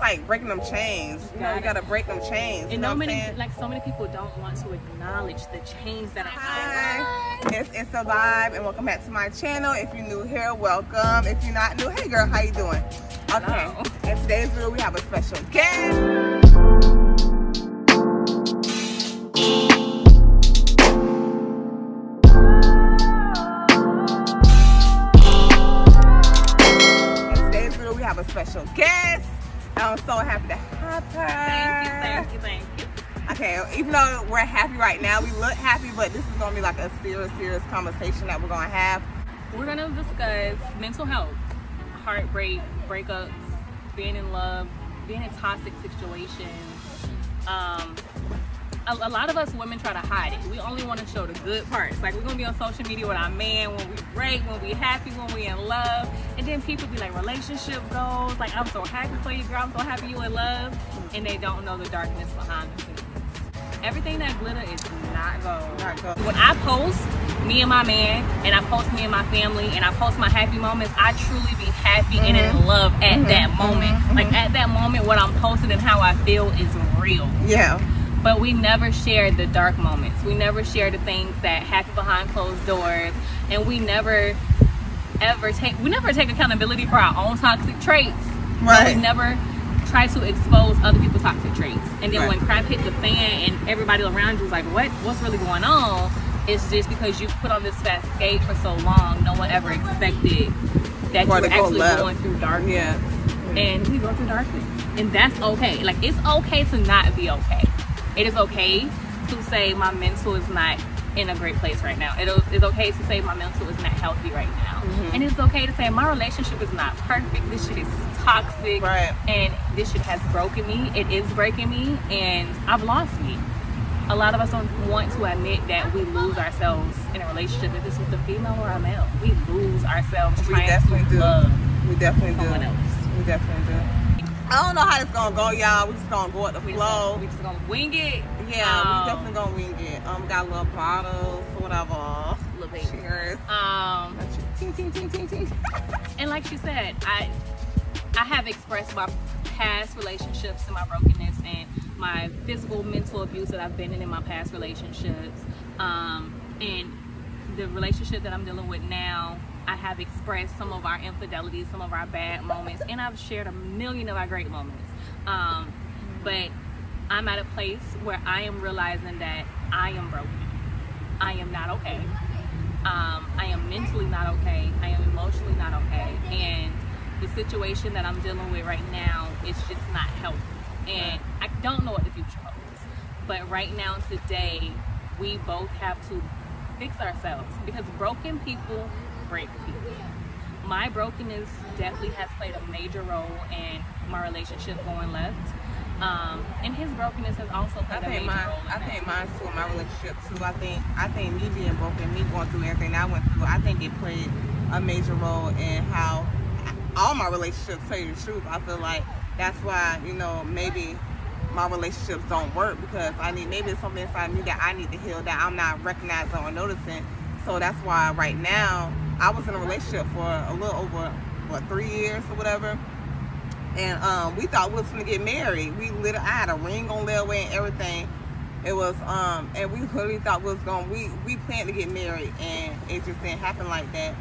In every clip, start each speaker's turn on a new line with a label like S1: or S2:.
S1: like breaking them chains. You know, you gotta break them chains.
S2: And so many people don't want to acknowledge the chains that are
S1: It's a vibe, and welcome back to my channel. If you're new here, welcome. If you're not new, hey girl, how you doing? Okay.
S2: Hello.
S1: In today's video, we have a special guest. A special guest. I'm so happy to have her.
S2: Thank you.
S1: Okay, even though we're happy right now, we look happy, but this is gonna be like a serious conversation that we're gonna have.
S2: We're gonna discuss mental health, heartbreak, breakups, being in love, being in toxic situations. A lot of us women try to hide it. We only want to show the good parts. Like, we're gonna be on social media with our man when we break, when we happy, when we in love, and then people be like, relationship goals. Like, I'm so happy for you, girl. I'm so happy you in love, and they don't know the darkness behind the scenes. Everything that glitter is not gold. When I post me and my man, and I post me and my family, and I post my happy moments, I truly be happy and in love at that moment. Like, at that moment, what I'm posting and how I feel is real.
S1: Yeah.
S2: But we never share the dark moments. We never share the things that happen behind closed doors, and we never take accountability for our own toxic traits.
S1: Right.
S2: We never try to expose other people's toxic traits. And then when crap hit the fan and everybody around you is like, what's really going on? It's just because you put on this fast skate for so long, no one ever expected that you were actually going through darkness. Yeah. And we go through darkness, and that's okay. Like, it's okay to not be okay. It is okay to say my mental is not in a great place right now. It's okay to say my mental is not healthy right now. And it's okay to say my relationship is not perfect. This shit is toxic.
S1: Right. And
S2: this shit has broken me. It is breaking me, and I've lost me. A lot of us don't want to admit that we lose ourselves in a relationship. If this is the female or a male, we lose ourselves trying to love
S1: We definitely
S2: someone else.
S1: We definitely do. I don't know how it's gonna go, y'all. We just gonna go with the flow.
S2: We just gonna wing it.
S1: Yeah, we definitely gonna wing it. We got a little bottles, whatever.
S2: Little baby.
S1: Cheers. Ting.
S2: And like she said, I have expressed my past relationships and my brokenness and my physical, mental abuse that I've been in my past relationships. And the relationship that I'm dealing with now, I have expressed some of our infidelities, some of our bad moments, and I've shared a million of our great moments. But I'm at a place where I am realizing that I am broken. I am not okay. I am mentally not okay. I am emotionally not okay. And the situation that I'm dealing with right now is just not healthy. And I don't know what the future holds. But right now, today, we both have to fix ourselves, because broken people break people. My brokenness definitely has played a major role in my relationship going left. And his brokenness has also played a major role.
S1: I think mine too, my relationship too. I think me being broken, me going through everything I went through, I think it played a major role in how all my relationships, tell you the truth. I feel like that's why, you know, maybe my relationships don't work, because maybe it's something inside me that I need to heal that I'm not recognizing or noticing. So that's why right now, I was in a relationship for a little over 3 years or whatever, and we thought we was gonna get married. I had a ring on layaway and everything. It was and we literally thought we planned to get married, and it just didn't happen like that.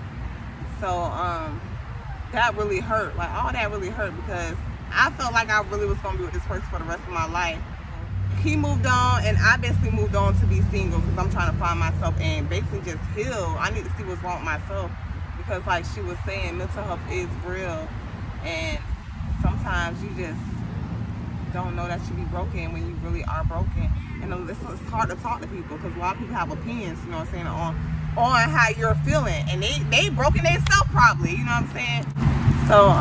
S1: So that really hurt. Like, all that really hurt, because I felt like I really was gonna be with this person for the rest of my life. He moved on, and I basically moved on to be single, because I'm trying to find myself and basically just heal. I need to see what's wrong with myself, because like she was saying, mental health is real, and sometimes you just don't know that you be broken when you really are broken. And it's hard to talk to people, because a lot of people have opinions, you know what I'm saying, on how you're feeling, and they broken themselves probably, you know what I'm saying. So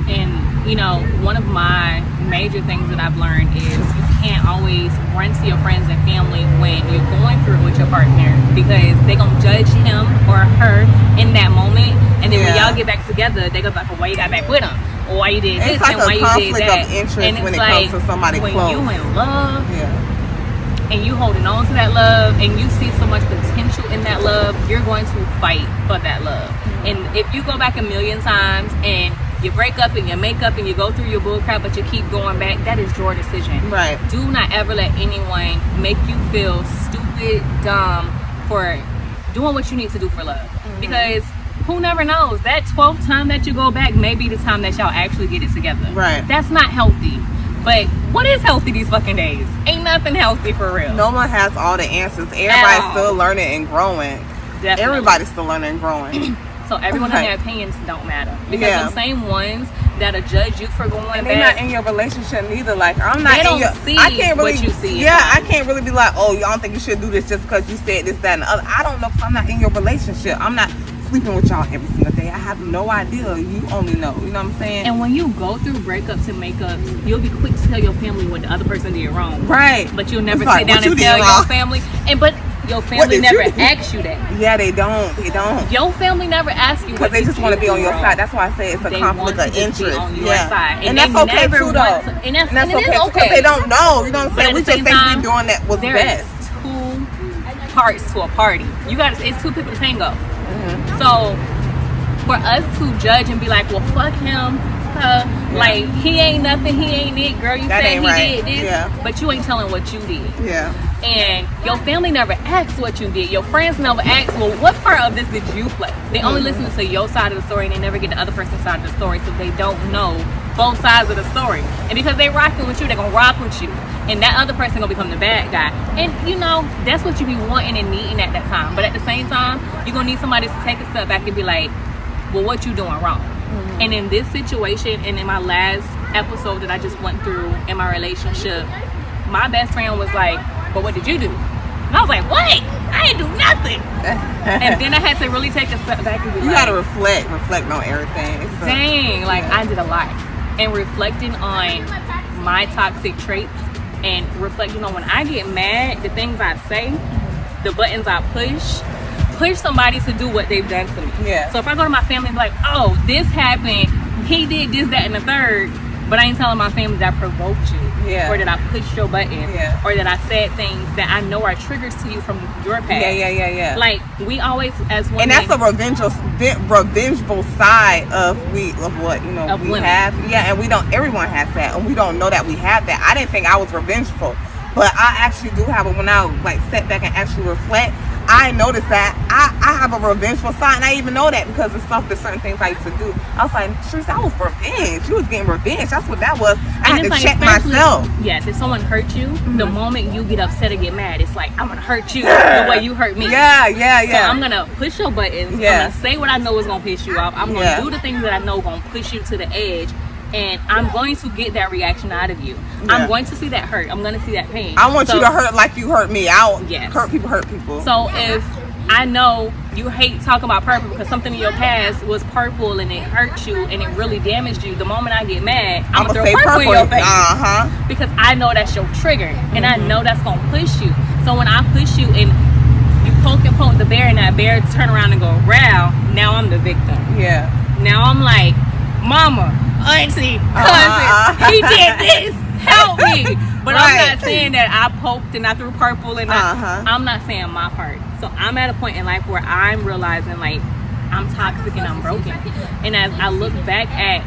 S2: and you know, one of my major things that I've learned is you can't always run to your friends and family when you're going through it with your partner, because they're gonna judge him or her in that moment, and then when y'all get back together, they go like, well, why you got back with him, or why you did this,
S1: like,
S2: and why you did that.
S1: Of interest, and it's when it comes to somebody
S2: when
S1: close.
S2: you in love, and you holding on to that love, and you see so much potential in that love, you're going to fight for that love. And if you go back a million times and you break up and you make up and you go through your bull crap, but you keep going back. That is your decision.
S1: Right.
S2: Do not ever let anyone make you feel stupid, dumb for doing what you need to do for love. Because who never knows? That 12th time that you go back may be the time that y'all actually get it together.
S1: Right.
S2: That's not healthy. But what is healthy these fucking days? Ain't nothing healthy for real.
S1: No one has all the answers. Everybody's still learning and growing.
S2: Definitely.
S1: Everybody's still learning and growing.
S2: So everyone and their opinions don't matter. Because the same ones that'll judge you for going back.
S1: And they're not in your relationship neither. Like, I'm not in your...
S2: see
S1: I can't really,
S2: what you see.
S1: Yeah, I can't really be like, oh, you don't think you should do this just because you said this, that, and the other. I don't know, because I'm not in your relationship. I'm not sleeping with y'all every single day. I have no idea. You only know. You know what I'm saying?
S2: And when you go through breakups and makeups, you'll be quick to tell your family what the other person did wrong.
S1: Right.
S2: But you'll never sit down and tell your family. But your family never asks you that.
S1: Yeah, they don't. They don't.
S2: Your family never asks you
S1: because they just want to be on your side. That's why I say it's a conflict of interest.
S2: On your side.
S1: And that's okay too, though. And that's okay because they don't know. You know what I'm saying? We just think we're doing that was best.
S2: There's 2 parts to a party. It's 2 people to tango. So for us to judge and be like, well, fuck him. Like, he ain't nothing, he ain't it, girl. You said he did this, but you ain't telling what you did.
S1: Yeah.
S2: And your family never asks what you did. Your friends never ask, well, what part of this did you play? They only listen to your side of the story, and they never get the other person's side of the story, so they don't know both sides of the story. And because they rocking with you, they're gonna rock with you, and that other person gonna become the bad guy. And you know, that's what you be wanting and needing at that time. But at the same time, you're gonna need somebody to take a step back and be like, well, what you doing wrong? And in this situation, and in my last episode that I just went through in my relationship, my best friend was like, but what did you do? And I was like, what? I didn't do nothing. And then I had to really take a step back and be
S1: you gotta reflect on everything.
S2: Dang, like I did a lot. And reflecting on my toxic traits and reflecting on when I get mad, the things I say, the buttons I push somebody to do what they've done to me.
S1: Yeah.
S2: So if I go to my family and be like, oh, this happened, he did this, that, and the third, but I ain't telling my family that I provoked you.
S1: Yeah.
S2: Or that I pushed your button.
S1: Yeah.
S2: Or that I said things that I know are triggers to you from your past.
S1: Yeah.
S2: Like, we always, as women...
S1: And that's a revengeful side of what, you know, we have. Yeah, and everyone has that. And we don't know that we have that. I didn't think I was revengeful. But I actually do have it when I, like, sit back and actually reflect. I noticed that I have a revengeful side, and I even know that because of stuff that certain things I used to do. I was like, sure, that was revenge. You was getting revenge. That's what that was. I had to check myself.
S2: Yes, if someone hurt you, the moment you get upset or get mad, it's like, I'm gonna hurt you the way you hurt me.
S1: Yeah.
S2: So I'm gonna push your buttons. I'm gonna say what I know is gonna piss you off. I'm gonna do the things that I know gonna push you to the edge. And I'm going to get that reaction out of you. I'm going to see that hurt. I'm going to see that pain.
S1: I want you to hurt like you hurt me. Hurt people.
S2: So if I know you hate talking about purple because something in your past was purple and it hurt you and it really damaged you, the moment I get mad, I'm going to throw purple in your face. Because I know that's your trigger. And I know that's going to push you. So when I push you and you poke the bear and that bear turn around and go, "Row," now I'm the victim.
S1: Yeah.
S2: Now I'm like, mama, auntie, cousin, he did this, help me. But I'm not saying that I poked and I threw purple and I'm not saying my part. So I'm at a point in life where I'm realizing like I'm toxic and I'm broken. And as I look back at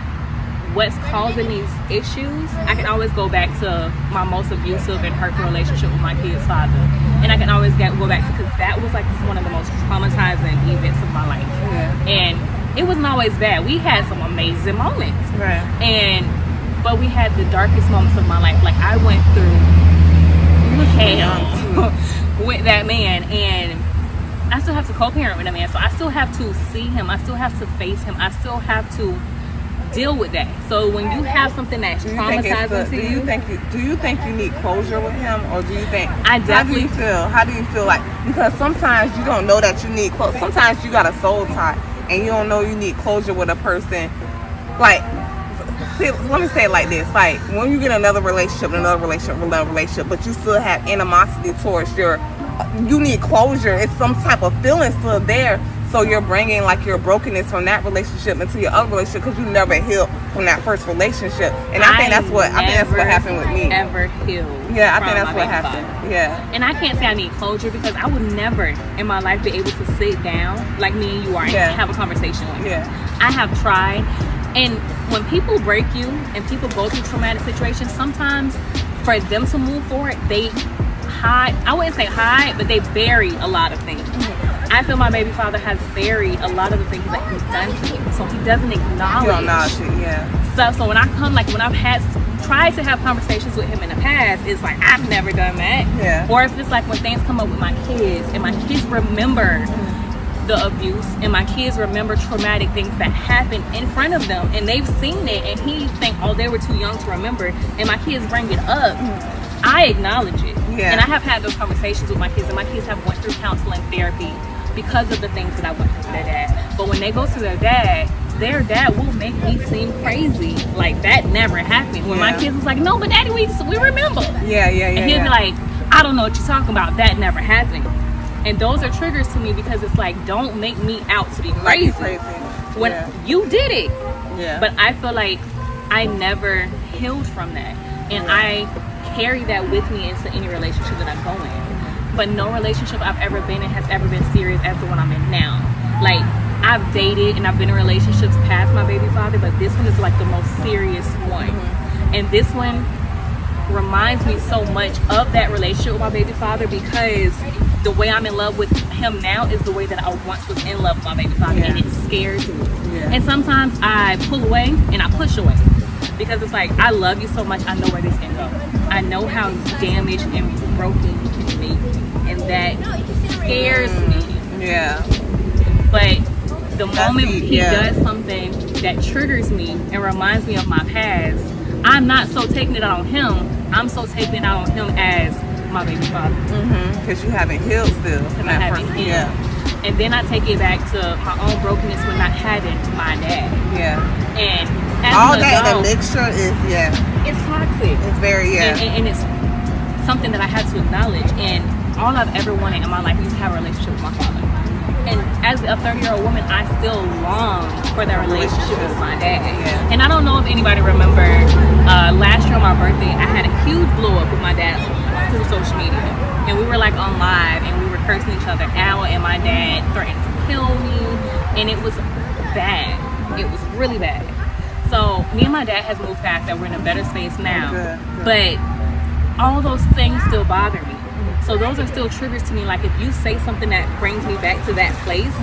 S2: what's causing these issues, I can always go back to my most abusive and hurtful relationship with my kid's father. And I can always go back to, because that was like one of the most traumatizing events of my life. And it wasn't always bad. We had some amazing moments. But we had the darkest moments of my life. Like, I went through hell with that man, and I still have to co-parent with that man. So I still have to see him. I still have to face him. I still have to deal with that. So when you have something that's traumatizing to you,
S1: do you think you need closure with him, or do you think?
S2: I definitely
S1: How do you feel like? Because sometimes you don't know that you need closure. Sometimes you got a soul tie, and you don't know you need closure with a person. Like, let me say it like this: like, when you get another relationship, but you still have animosity towards you need closure. It's some type of feeling still there. So you're bringing like your brokenness from that relationship into your other relationship because you never healed from that first relationship. And I think that's what happened with me.
S2: Ever healed?
S1: Yeah, I think that's what happened. Yeah.
S2: And I can't say I need closure because I would never in my life be able to sit down like me and you are and have a conversation with him. I have tried. And when people break you and people go through traumatic situations, sometimes for them to move forward, they hide. I wouldn't say hide, but they bury a lot of things. I feel my baby father has buried a lot of the things that he's done to me, so he doesn't acknowledge.
S1: You don't acknowledge it, yeah.
S2: So when I come, like when I've tried to have conversations with him in the past, it's like I've never done that.
S1: Yeah.
S2: Or if it's like when things come up with my kids and my kids remember the abuse and my kids remember traumatic things that happened in front of them and they've seen it and he think, oh, they were too young to remember, and my kids bring it up, I acknowledge it.
S1: Yeah.
S2: And I have had those conversations with my kids, and my kids have went through counseling therapy because of the things that I went through to their dad. But when they go to their dad will make me seem crazy. Like that never happened. When my kids was like, no, but daddy, we remember.
S1: Yeah.
S2: And he'd be like, I don't know what you're talking about. That never happened. And those are triggers to me because it's like, don't make me out to be crazy. When you did it.
S1: Yeah.
S2: But I feel like I never healed from that. And I carry that with me into any relationship that I go in. But no relationship I've ever been in has ever been serious as the one I'm in now. Like, I've dated and I've been in relationships past my baby father, but this one is like the most serious one. And this one reminds me so much of that relationship with my baby father, because the way I'm in love with him now is the way that I once was in love with my baby father, and it scares me. And sometimes I pull away and I push away, because it's like, I love you so much, I know where this can go. I know how damaged and broken you can make me, and that scares me.
S1: Yeah.
S2: But the moment he does something that triggers me and reminds me of my past, I'm not so taking it out on him, I'm so taking it out on him as my baby father.
S1: Because you haven't healed still.
S2: I haven't healed.
S1: Yeah.
S2: And then I take it back to my own brokenness with not having my dad.
S1: Yeah.
S2: And as
S1: all
S2: an
S1: that,
S2: adult,
S1: the mixture is,
S2: it's toxic.
S1: It's very,
S2: and it's something that I had to acknowledge. And all I've ever wanted in my life is to have a relationship with my father. And as a 30-year-old woman, I still long for that relationship with my dad. And I don't know if anybody remember, last year on my birthday, I had a huge blow up with my dad through social media. And we were like on live and we were cursing each other out, and my dad threatened to kill me, and it was bad. It was really bad. So me and my dad has moved past that. We're in a better space now.
S1: Good.
S2: But all those things still bother me. So those are still triggers to me. Like, if you say something that brings me back to that place,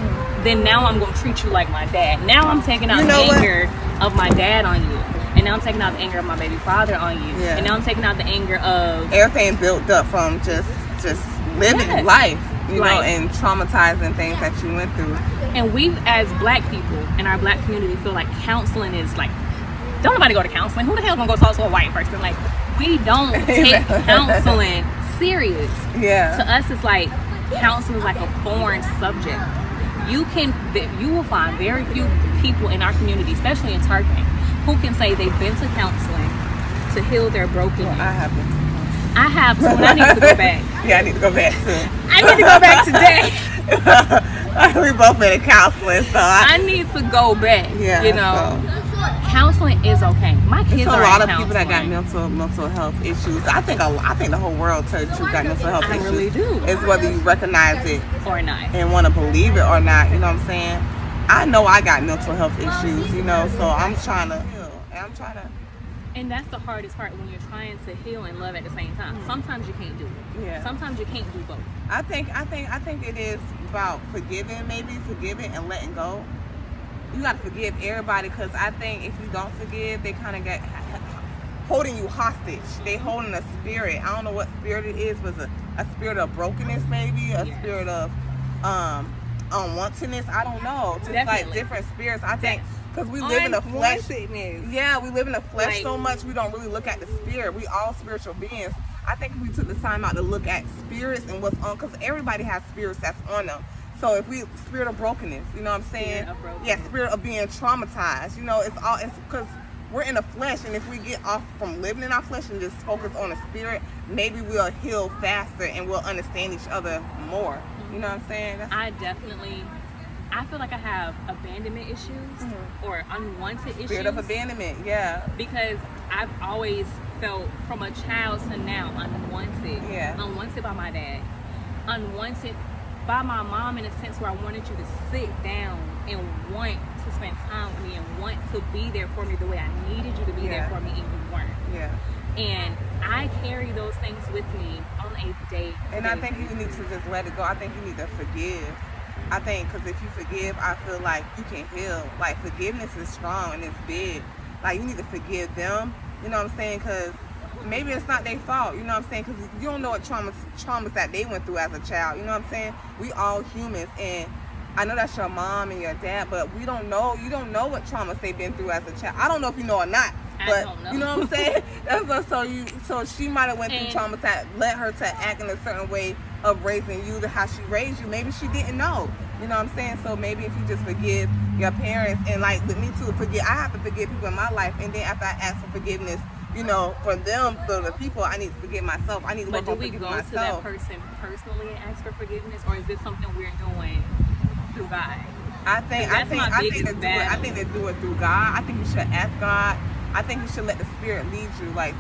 S2: then now I'm going to treat you like my dad. Now I'm taking out the anger of my dad on you. And now I'm taking out the anger of my baby father on you. And now I'm taking out the anger of...
S1: everything built up from just living life, you know, and traumatizing things that you went through.
S2: And we, as black people in our black community, feel like counseling is like... don't nobody go to counseling. Who the hell gonna go talk to a white person? Like, we don't take counseling serious. To us, it's like counseling is like a foreign subject. You will find very few people in our community, especially in Turkey, who can say they've been to counseling to heal their brokenness.
S1: I haven't.
S2: I have to, and I need to go back.
S1: I need to go back too.
S2: I need to go back today.
S1: We both been in counseling, so
S2: I need to go back. You know. So. Counseling is okay. My kids
S1: are
S2: a
S1: lot of people that got mental health issues. I think the whole world got mental health issues.
S2: I really do.
S1: It's whether you recognize it
S2: or not,
S1: and want to believe it or not. You know what I'm saying? I know I got mental health issues. You know, so I'm trying to heal, and
S2: And that's the hardest part, when you're trying to heal and love at the same time. Sometimes you can't do it. Sometimes you can't do both.
S1: I think it is about forgiving and letting go. You got to forgive everybody, because I think if you don't forgive, they kind of get holding you hostage. They holding a spirit. I don't know what spirit it is, but a spirit of brokenness, maybe a spirit of unwantedness. I don't know. Just like different spirits. I think because we live in the flesh. Yeah, we live in the flesh so much, we don't really look at the spirit. We all spiritual beings. I think if we took the time out to look at spirits and what's on, because everybody has spirits that's on them. So if we, spirit of brokenness, you know what I'm saying? Spirit of being traumatized. You know, it's because we're in the flesh, and if we get off from living in our flesh and just focus on the spirit, maybe we'll heal faster and we'll understand each other more. You know what I'm saying?
S2: I feel like I have abandonment issues or unwanted issues.
S1: Spirit of abandonment,
S2: because I've always felt, from a child to now, unwanted. Unwanted by my dad. Unwanted by my mom in a sense where I wanted you to sit down and want to spend time with me and want to be there for me the way I needed you to be there for me, and you weren't.
S1: Yeah.
S2: And I carry those things with me on a day.
S1: And I think you need to just let it go. I think you need to forgive. I think because if you forgive, I feel like you can heal. Like, forgiveness is strong and it's big. Like, you need to forgive them. You know what I'm saying? Because maybe it's not their fault. You know what I'm saying? Because you don't know what traumas that they went through as a child. You know what I'm saying? We all humans, and I know that's your mom and your dad, but we don't know. You don't know what traumas they've been through as a child. I don't know if you know or not. But
S2: I don't know.
S1: You know what I'm saying? That's what, so she might have went through traumas that led her to act in a certain way of raising you, to how she raised you. Maybe she didn't know. You know what I'm saying? So maybe if you just forgive your parents, and like with me too, I have to forgive people in my life, and then after I ask for forgiveness, you know, for them, for the people, I need to forgive myself. I need to work on forgiving myself.
S2: But do we go to that person personally and ask for forgiveness, or is this something we're doing through God?
S1: I think they do it through God. I think you should ask God. I think you should let the Spirit lead you. Like,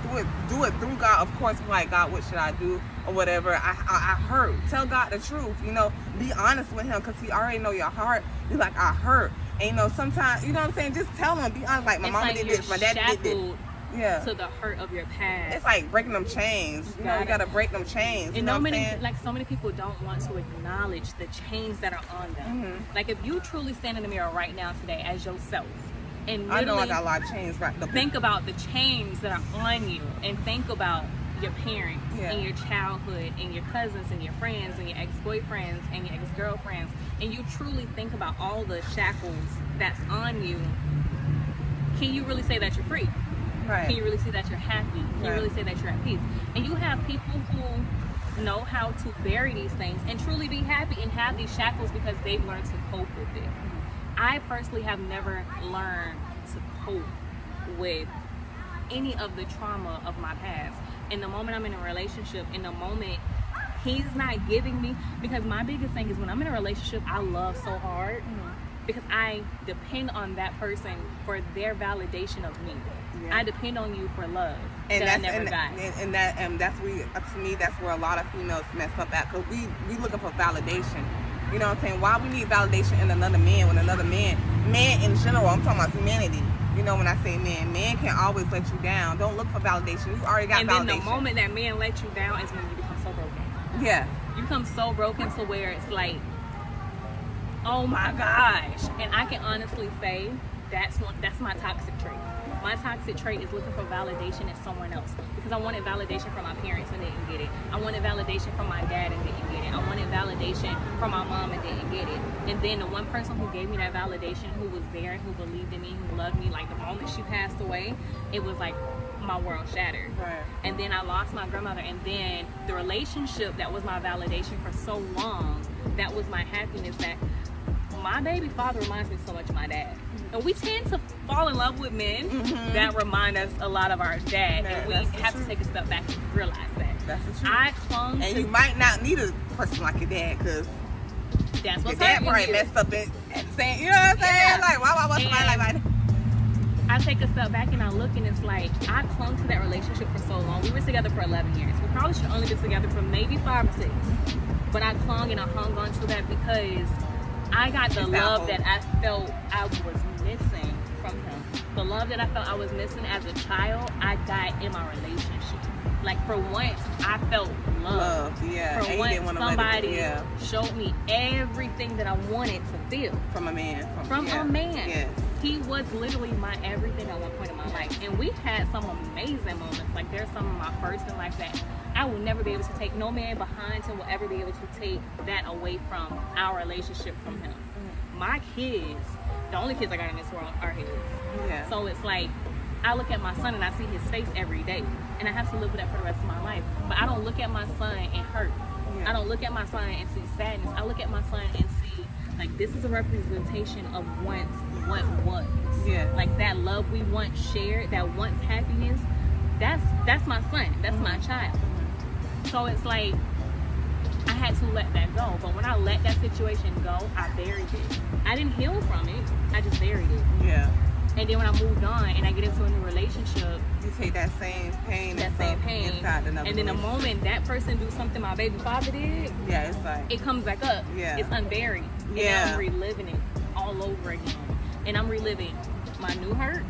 S1: do it through God. Of course, like, God, what should I do? Or whatever. I hurt. Tell God the truth. You know, be honest with Him, because He already know your heart. You're like, I hurt. And, you know, sometimes, you know what I'm saying? Just tell Him. Be honest. Like, my mama did this. My dad did this. Yeah.
S2: To the hurt of your past.
S1: It's like breaking them chains. You know, you gotta break them chains. You know what I'm saying?
S2: Like, so many people don't want to acknowledge the chains that are on them. Mm-hmm. Like, if you truly stand in the mirror right now today as yourself, and
S1: I know I got a lot of chains right now.
S2: Think about the chains that are on you, and think about your parents and your childhood and your cousins and your friends and your ex-boyfriends and your ex-girlfriends, and you truly think about all the shackles that's on you. Can you really say that you're free?
S1: Right.
S2: Can you really say that you're happy? Can you really say that you're at peace? And you have people who know how to bury these things and truly be happy and have these shackles because they've learned to cope with it. I personally have never learned to cope with any of the trauma of my past. In the moment I'm in a relationship, in the moment He's not giving me, because my biggest thing is when I'm in a relationship, I love so hard because I depend on that person for their validation of me. Yeah. I depend on you for love, and that I never got.
S1: And that's where, to me, that's where a lot of females mess up at, because we looking for validation. You know what I'm saying? Why we need validation in another man when another man in general, I'm talking about humanity. You know, when I say man can't always let you down. Don't look for validation. You already got validation.
S2: And then the moment that man lets you down is when you become so broken.
S1: Yeah.
S2: You become so broken to where it's like, oh my gosh. And I can honestly say that's my toxic trait. My toxic trait is looking for validation in someone else, because I wanted validation from my parents and didn't get it. I wanted validation from my dad and didn't get it. I wanted validation from my mom and didn't get it. And then the one person who gave me that validation, who was there and who believed in me, who loved me, like the moment she passed away, it was like my world shattered.
S1: Right.
S2: And then I lost my grandmother, and then the relationship that was my validation for so long, that was my happiness, that my baby father reminds me so much of my dad. And we tend to fall in love with men that remind us a lot of our dad, and we have to take a step back and realize that.
S1: That's the truth.
S2: I clung
S1: and
S2: to,
S1: you might not need a person like your dad, because
S2: that's what's
S1: your dad probably messed up at saying, you know what I'm saying? Yeah. Like, why somebody like my dad?
S2: I take a step back and I look, and it's like, I clung to that relationship for so long. We were together for 11 years. We probably should have only been together for maybe 5 or 6. But I clung and I hung on to that because I got the love that I felt I was missing from him. The love that I felt I was missing as a child, I got in my relationship. Like, for once, I felt love.
S1: Yeah.
S2: For once, somebody showed me everything that I wanted to feel.
S1: From a man.
S2: From a man.
S1: Yes.
S2: He was literally my everything at one point in my life. And we had some amazing moments. Like, there's some of my first in life that I will never be able to take. No man behind him will ever be able to take that away from our relationship from him. My kids, the only kids I got in this world are his.
S1: Yeah.
S2: So it's like, I look at my son and I see his face every day, and I have to live with that for the rest of my life. But I don't look at my son and hurt. Yeah. I don't look at my son and see sadness. I look at my son and see, like, this is a representation of once what was.
S1: Yeah.
S2: Like, that love we once shared, that once happiness, that's my son. That's my child. So it's like, I had to let that go. But when I let that situation go, I buried it. I didn't heal from it. I just buried it.
S1: Yeah.
S2: And then when I moved on and I get into a new relationship,
S1: you take that same pain, inside another.
S2: And then the moment that person do something my baby father did,
S1: yeah, it's like
S2: it comes back up.
S1: Yeah,
S2: it's unburied.
S1: Yeah,
S2: and I'm reliving it all over again. And I'm reliving my new hurt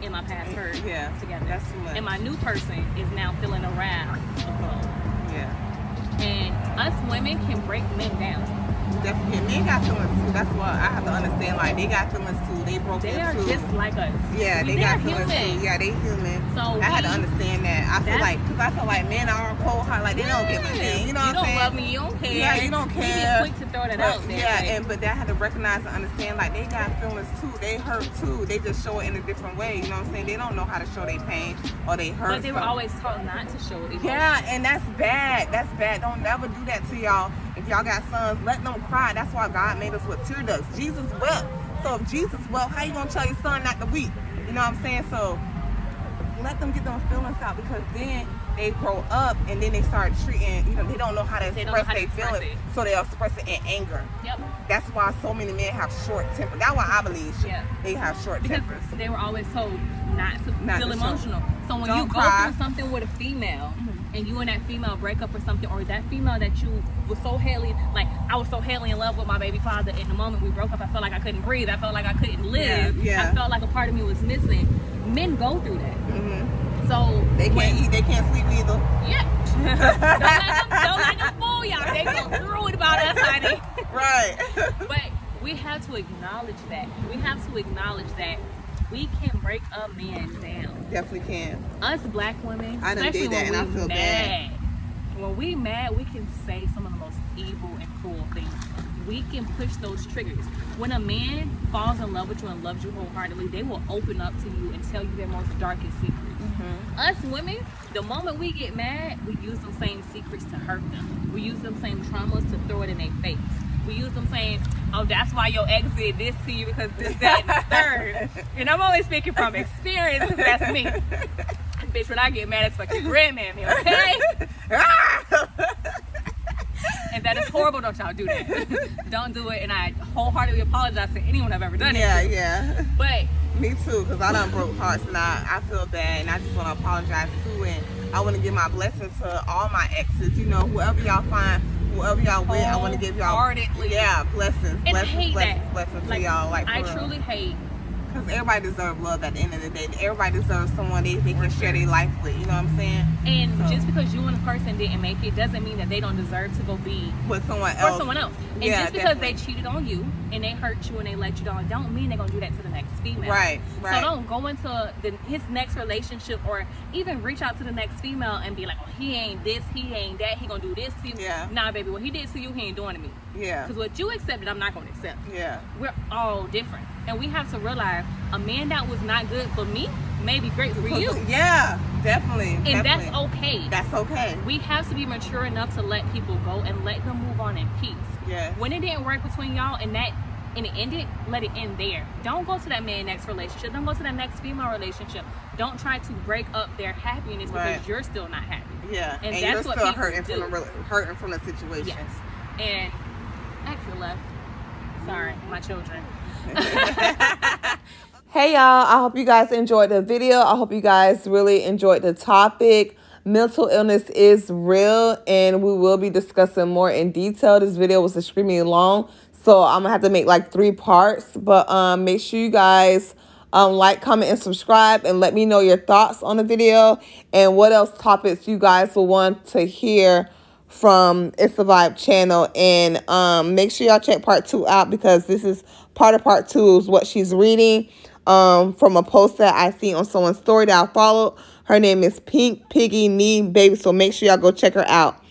S2: and my past hurt together.
S1: That's too much.
S2: And my new person is now feeling the wrath of love.
S1: Yeah.
S2: And us women can break men down.
S1: Definitely. Men got feelings too. That's what I have to understand. Like, they got feelings too. They broke
S2: They are
S1: too.
S2: just like us.
S1: Yeah, they got feelings too. Yeah, they human.
S2: So
S1: I had to understand that. I feel like men are cold hearted. Like, they don't give a damn. You know what I'm saying?
S2: You don't love me. You don't care.
S1: Yeah, you don't care.
S2: You be quick to throw that out there.
S1: Yeah, but they had to recognize and understand, like, they got feelings too. They hurt too. They just show it in a different way. You know what I'm saying? They don't know how to show their pain or they hurt.
S2: But they were always taught not to show it.
S1: Yeah, and that's bad. That's bad. Don't never do that to y'all. If y'all got sons, let them cry. That's why God made us with tear ducts. Jesus wept. So if Jesus wept, how you gonna tell your son not to weep? You know what I'm saying? So let them get them feelings out, because then they grow up and then they start treating, you know, they don't know how to express their feelings, so they'll express it in anger.
S2: Yep.
S1: That's why so many men have short temper. That's why I believe they have short tempers.
S2: They were always told not to feel emotional. So when you go through something with a female, and you and that female break up or something, or that female that you was so heavily, like I was so heavily in love with my baby father, and the moment we broke up, I felt like I couldn't breathe. I felt like I couldn't live.
S1: Yeah.
S2: I felt like a part of me was missing. Men go through that. So
S1: they can't eat, they can't sleep either.
S2: Yeah. don't let them fool y'all. They go through it about us, honey.
S1: Right.
S2: But we have to acknowledge that. We have to acknowledge that we can break a man down.
S1: Definitely can.
S2: Us black women,
S1: I done
S2: especially
S1: did that,
S2: when
S1: and I feel bad.
S2: When we mad, we can say some of the most evil and cruel things. We can push those triggers. When a man falls in love with you and loves you wholeheartedly, they will open up to you and tell you their most darkest secrets. Us women, the moment we get mad, we use them same secrets to hurt them. We use them same traumas to throw it in their face. We use them saying, oh, that's why your ex did this to you, because this, that, and the third. And I'm only speaking from experience, because that's me. Bitch, when I get mad, it's fucking grandma me, okay? And that is horrible. Don't y'all do that. Don't do it. And I wholeheartedly apologize to anyone I've ever done it to.
S1: Yeah.
S2: But
S1: me too, because I done broke hearts, and I feel bad, and I just want to apologize too. And I want to give my blessings to all my exes. You know, whoever y'all find, whoever y'all with, I want to give y'all blessings.
S2: And I hate
S1: blessings to y'all. Like,
S2: I truly hate.
S1: Because everybody deserves love at the end of the day. Everybody deserves someone they can share their life with. You know what I'm saying? And
S2: just because you and a person didn't make it doesn't mean that they don't deserve to go be
S1: with someone else.
S2: Or someone else. And just because they cheated on you and they hurt you and they let you down, don't mean they're going to do that to the next female.
S1: Right.
S2: So don't go into his next relationship or even reach out to the next female and be like, oh, he ain't this, he ain't that, he going to do this to you.
S1: Yeah.
S2: Nah, baby, what he did to you, he ain't doing to me.
S1: Yeah.
S2: Because what you accepted, I'm not going to accept.
S1: Yeah.
S2: We're all different. And we have to realize a man that was not good for me may be great for you.
S1: Yeah, definitely.
S2: And that's okay.
S1: That's okay.
S2: We have to be mature enough to let people go and let them move on in peace.
S1: Yeah.
S2: When it didn't work between y'all and it ended, let it end there. Don't go to that man's next relationship. Don't go to that next female relationship. Don't try to break up their happiness because you're still not happy.
S1: Yeah.
S2: And that's
S1: you're
S2: what
S1: still
S2: people
S1: hurting from the situation.
S2: Yes. And exit left. Sorry, my children.
S1: Hey y'all, I hope you guys enjoyed the video. I hope you guys really enjoyed the topic. Mental illness is real, and we will be discussing more in detail. This video was extremely long, so I'm gonna have to make like 3 parts. But make sure you guys like, comment, and subscribe, and let me know your thoughts on the video and what else topics you guys will want to hear from It's a Vibe channel. And make sure y'all check part 2 out, because this is part of part 2 is what she's reading from a post that I see on someone's story that I followed. Her name is Pink Piggy Knee Baby, so make sure y'all go check her out.